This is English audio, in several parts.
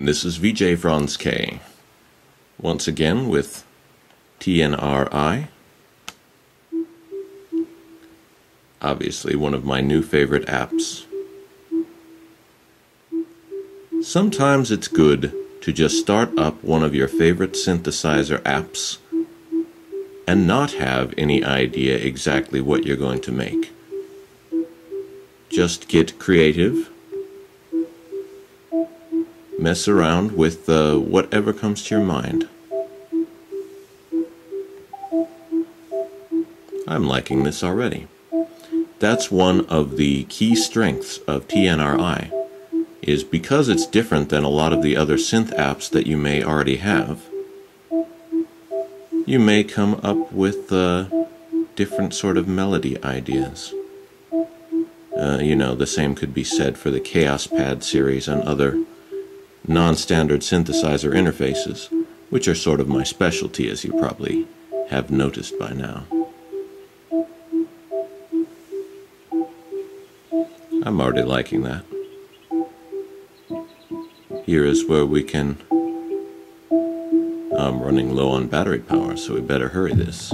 This is VJ FRANZ K, once again with TNRi, obviously one of my new favorite apps. Sometimes it's good to just start up one of your favorite synthesizer apps and not have any idea exactly what you're going to make. Just get creative. Mess around with whatever comes to your mind. I'm liking this already. That's one of the key strengths of TNRi, is because it's different than a lot of the other synth apps that you may already have. You may come up with different sort of melody ideas. The same could be said for the Chaos Pad series and other non-standard synthesizer interfaces, which are sort of my specialty, as you probably have noticed by now. I'm already liking that. Here is where we can... I'm running low on battery power, so we better hurry this.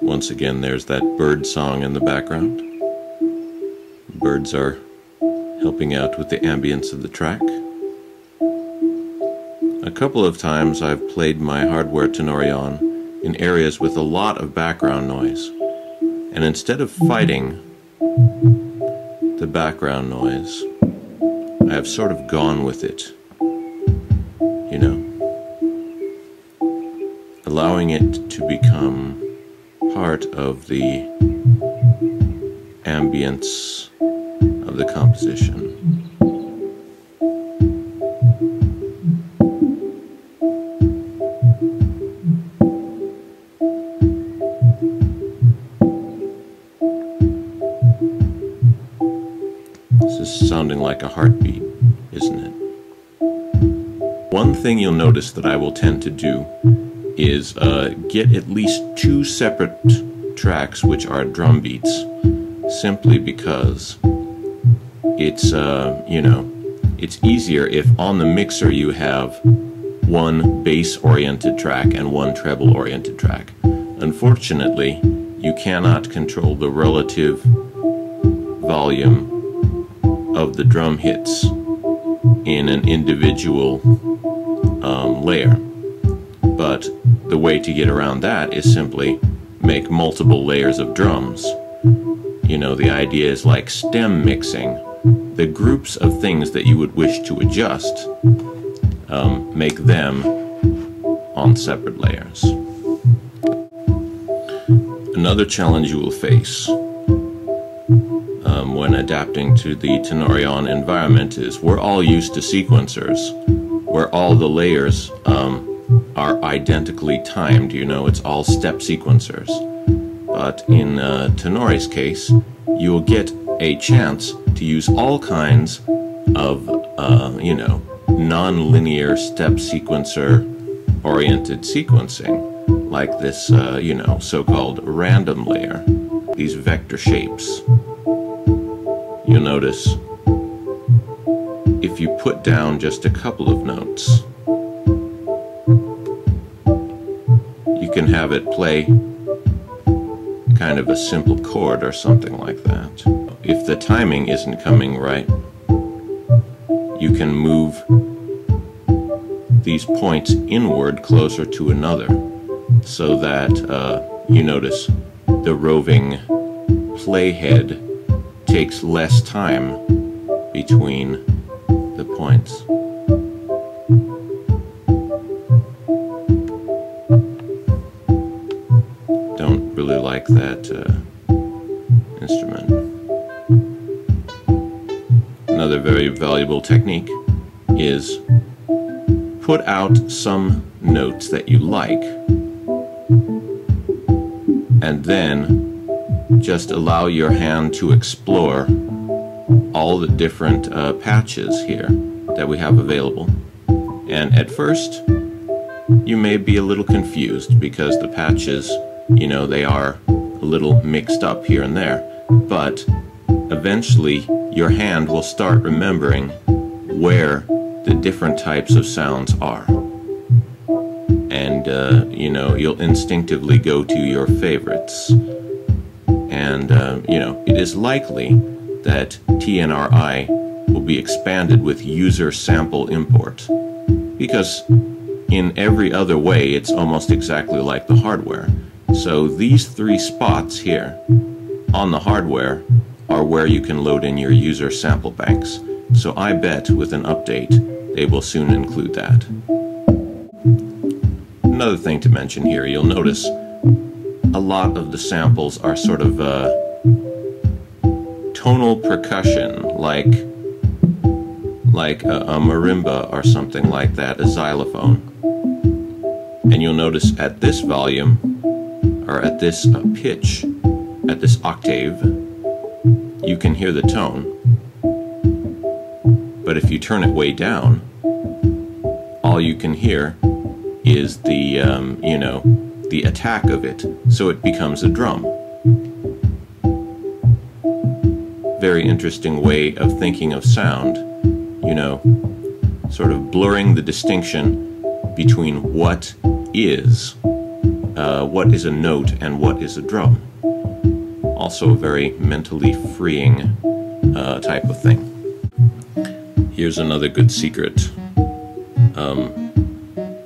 Once again, there's that bird song in the background. Birds are helping out with the ambience of the track. A couple of times I've played my hardware Tenori on in areas with a lot of background noise, and instead of fighting the background noise, I have sort of gone with it, allowing it to become part of the ambience of the composition. This is sounding like a heartbeat, isn't it? One thing you'll notice that I will tend to do is get at least two separate tracks which are drum beats, simply because it's it's easier if on the mixer you have one bass-oriented track and one treble-oriented track. Unfortunately, you cannot control the relative volume of the drum hits in an individual layer. But the way to get around that is simply make multiple layers of drums. The idea is like stem mixing. The groups of things that you would wish to adjust, make them on separate layers. Another challenge you will face when adapting to the Tenori environment is we're all used to sequencers, where all the layers are identically timed. It's all step sequencers. But in Tenori's case, you'll get a chance to use all kinds of, non-linear step sequencer oriented sequencing, like this, so-called random layer, these vector shapes. You'll notice if you put down just a couple of notes, you can have it play kind of a simple chord or something like that. If the timing isn't coming right, you can move these points inward closer to another, so that you notice the roving playhead takes less time between the points. Don't really like that instrument. Another very valuable technique is put out some notes that you like, and then just allow your hand to explore all the different patches here that we have available. And at first, you may be a little confused because the patches you know, they are a little mixed up here and there, but eventually your hand will start remembering where the different types of sounds are. And, you know, you'll instinctively go to your favorites. And, you know, it is likely that TNRi will be expanded with user sample import, because in every other way it's almost exactly like the hardware. So these three spots here on the hardware are where you can load in your user sample banks. So I bet with an update they will soon include that. Another thing to mention here, you'll notice a lot of the samples are sort of tonal percussion, like a marimba or something like that, a xylophone. And you'll notice at this volume, or at this pitch, at this octave, you can hear the tone. But if you turn it way down, all you can hear is the, you know, the attack of it, so it becomes a drum. Very interesting way of thinking of sound, you know, sort of blurring the distinction between what is a note and what is a drum. Also a very mentally freeing type of thing. Here's another good secret.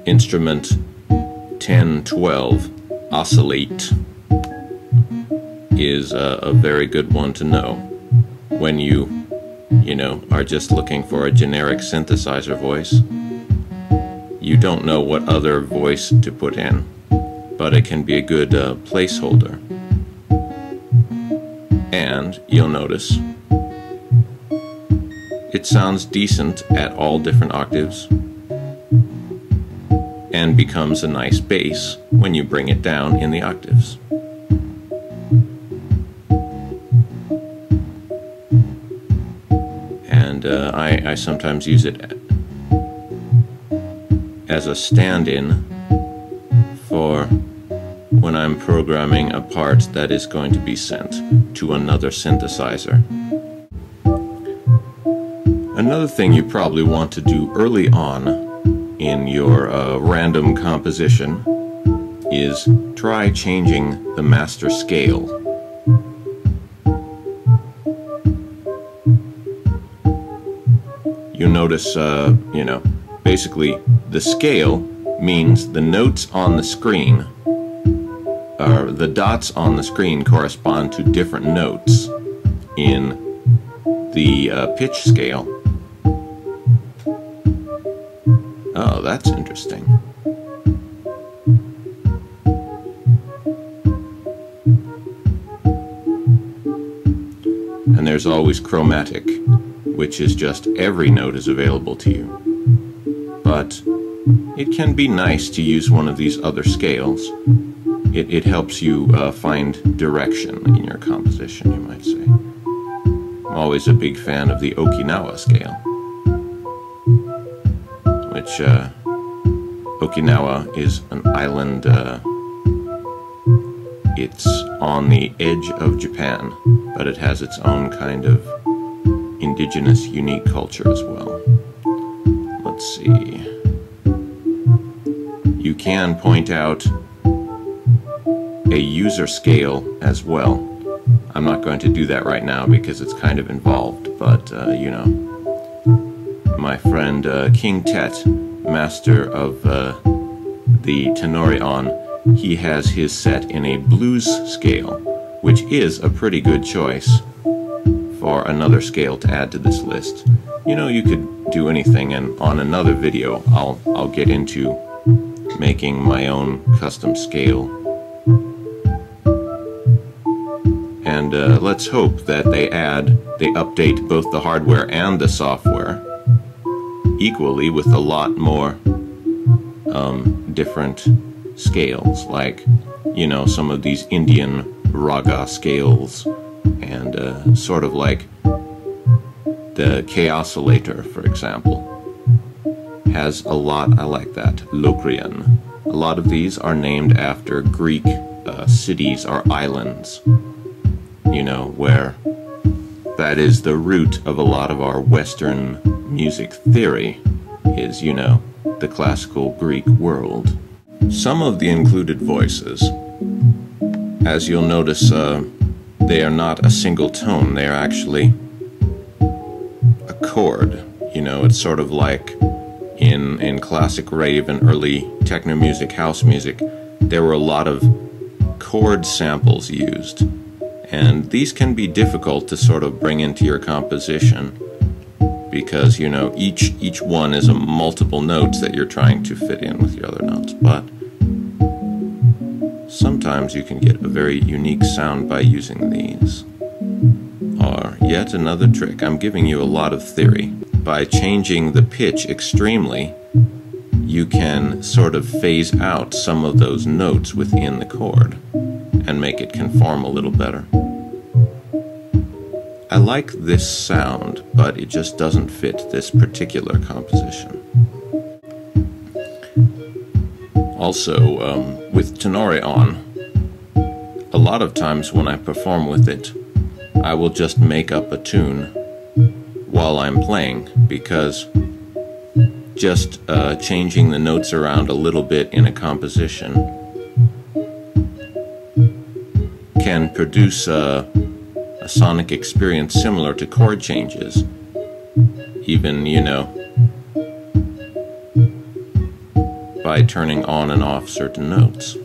Instrument 1012, oscillate, is a very good one to know when you know, are just looking for a generic synthesizer voice. You don't know what other voice to put in, but it can be a good placeholder. And you'll notice it sounds decent at all different octaves and becomes a nice bass when you bring it down in the octaves. And I sometimes use it as a stand-in for when I'm programming a part that is going to be sent to another synthesizer. Another thing you probably want to do early on in your random composition is try changing the master scale. You notice, you know, basically the scale means the notes on the screen, or the dots on the screen correspond to different notes in the pitch scale. Oh, that's interesting. And there's always chromatic, which is just every note is available to you. But it can be nice to use one of these other scales. It helps you find direction in your composition, you might say. I'm always a big fan of the Okinawa scale, which Okinawa is an island. It's on the edge of Japan, but it has its own kind of indigenous, unique culture as well. Let's see. You can point out a user scale as well. I'm not going to do that right now because it's kind of involved, but you know, my friend King Tet, master of the Tenori on, he has his set in a blues scale, which is a pretty good choice for another scale to add to this list. You know, you could do anything, and on another video I'll get into making my own custom scale. And let's hope that they update both the hardware and the software equally with a lot more different scales, like, you know, some of these Indian raga scales, and sort of like the K oscillator, for example, has a lot. I like that. Locrian. A lot of these are named after Greek cities are islands, you know, where that is the root of a lot of our Western music theory, is, you know, the classical Greek world. Some of the included voices, as you'll notice, they are not a single tone, they are actually a chord. You know, it's sort of like in classic rave and early techno music, house music, there were a lot of chord samples used. And these can be difficult to sort of bring into your composition because, you know, each one is a multiple notes that you're trying to fit in with your other notes. But sometimes you can get a very unique sound by using these. Or yet another trick. I'm giving you a lot of theory. By changing the pitch extremely, you can sort of phase out some of those notes within the chord and make it conform a little better. I like this sound, but it just doesn't fit this particular composition. Also, with Tenori on, a lot of times when I perform with it, I will just make up a tune while I'm playing, because just changing the notes around a little bit in a composition can produce a sonic experience similar to chord changes, even, you know, by turning on and off certain notes.